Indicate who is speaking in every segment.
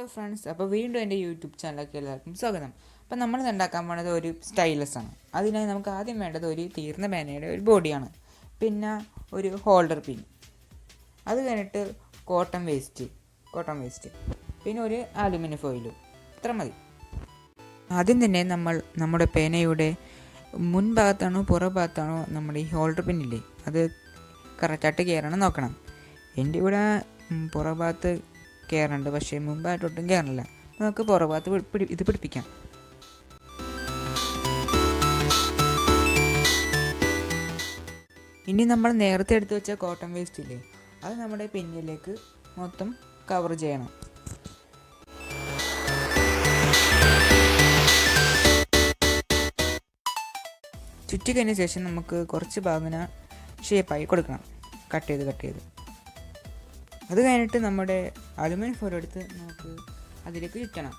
Speaker 1: Hello friends, അപ്പോൾ വീണ്ടും എൻ്റെ യൂട്യൂബ് ചാനലിലേക്ക് എല്ലാവർക്കും സ്വാഗതം. അപ്പോൾ നമ്മൾ ഉണ്ടാക്കാൻ പോണത് ഒരു സ്റ്റൈലസ് ആണ്. അതിനായി നമുക്ക് ആദ്യം വേണ്ടത് ഒരു തീർന്ന പേനയുടെ ഒരു ബോഡിയാണ്, പിന്നെ ഒരു ഹോൾഡർ പിൻ, അത് കഴിഞ്ഞിട്ട് കോട്ടൺ വേസ്റ്റ്, പിന്നെ ഒരു അലുമിനിയം ഫോയിലും. ഇത്ര മതി. ആദ്യം തന്നെ നമ്മൾ നമ്മുടെ പേനയുടെ മുൻഭാഗത്താണോ പുറഭാഗത്താണോ നമ്മുടെ ഈ ഹോൾഡർ പിന്നില്ലേ അത് കറക്റ്റായിട്ട് കയറണം നോക്കണം. എൻ്റെ ഇവിടെ പുറഭാഗത്ത് കയറുന്നുണ്ട്, പക്ഷേ മുമ്പായിട്ടൊട്ടും കയറില്ല. നമുക്ക് പുറഭാഗത്ത് ഇത് പിടിപ്പിക്കാം. ഇനി നമ്മൾ നേരത്തെ എടുത്ത് വെച്ച കോട്ടൺ വേസ്റ്റ് ഇല്ലേ, അത് നമ്മുടെ പിന്നിലേക്ക് മൊത്തം കവർ ചെയ്യണം. ചുറ്റിക്കതിന് ശേഷം നമുക്ക് കുറച്ച് ഭാഗന ഷേപ്പായി കൊടുക്കണം, കട്ട് ചെയ്ത്. അത് കഴിഞ്ഞിട്ട് നമ്മുടെ അലുമിനിയം ഫോയിൽ എടുത്ത് നമുക്ക് അതിലേക്ക് ചുറ്റണം.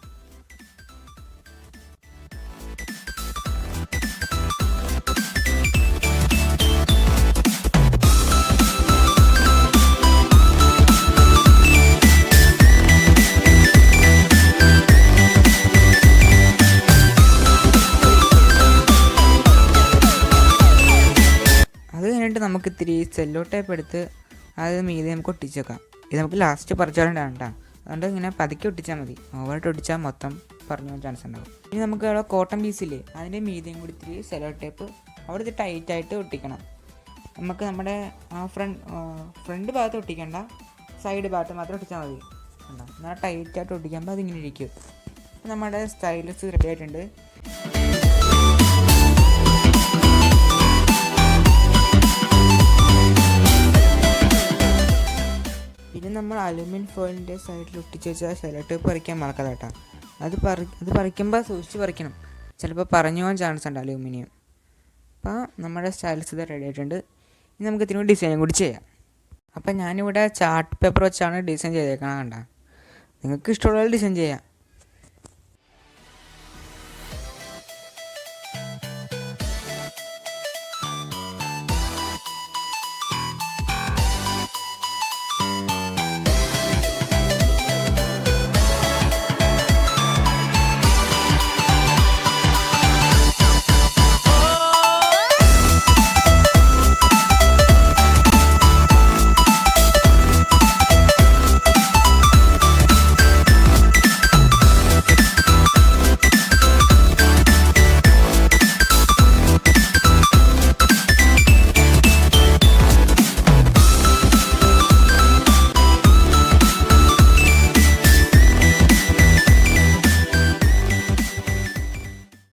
Speaker 1: അത് കഴിഞ്ഞിട്ട് നമുക്ക് ഇത്തിരി സെല്ലോടേപ്പ് എടുത്ത് അത് മീതെ നമുക്ക് ഒട്ടിച്ചേക്കാം. ഇത് നമുക്ക് ലാസ്റ്റ് പറിച്ചോണ്ടാണ് കേട്ടോ, അതുകൊണ്ട് ഇങ്ങനെ പതുക്കെ ഒട്ടിച്ചാൽ മതി. ഓവറായിട്ട് ഒട്ടിച്ചാൽ മൊത്തം പറഞ്ഞു പോകാൻ ചാൻസ് ഉണ്ടാവും. ഇനി നമുക്ക് അവിടെ കോട്ടൺ പീസില്ലേ അതിൻ്റെ മീതെയും കൂടി ഇത്തിരി സെല്ലോ ടേപ്പ് അവിടെ ഇത് ടൈറ്റായിട്ട് ഒട്ടിക്കണം. നമുക്ക് നമ്മുടെ ഫ്രണ്ട് ഭാഗത്ത് ഒട്ടിക്കണ്ട, സൈഡ് ഭാഗത്ത് മാത്രം ഒട്ടിച്ചാൽ മതി. കണ്ടോ, എന്നാൽ ടൈറ്റായിട്ട് ഒട്ടിക്കുമ്പോൾ അതിങ്ങനെ ഇരിക്കും. നമ്മുടെ സ്റ്റൈലസ് റെഡി ആയിട്ടുണ്ട്. പിന്നെ നമ്മൾ അലുമിനിയം ഫോയിലിൻ്റെ സൈഡിൽ ഒട്ടിച്ച് വെച്ചാൽ സെലോടേപ്പ് പറിക്കാൻ മറക്കാതെ കേട്ടോ. അത് പറിക്കുമ്പോൾ സൂക്ഷിച്ച് പറിക്കണം, ചിലപ്പോൾ പറഞ്ഞു പോകാൻ ചാൻസ് ഉണ്ട് അലൂമിനിയം. അപ്പോൾ നമ്മുടെ സ്റ്റൈൽസ് ഇത് റെഡി ആയിട്ടുണ്ട്. ഇനി നമുക്ക് ഇതിന് ഡിസൈനും കൂടി ചെയ്യാം. അപ്പം ഞാനിവിടെ ചാർട്ട് പേപ്പർ വെച്ചാണ് ഡിസൈൻ ചെയ്തേക്കണം. കണ്ട, നിങ്ങൾക്ക് ഇഷ്ടമുള്ള ഡിസൈൻ ചെയ്യാം.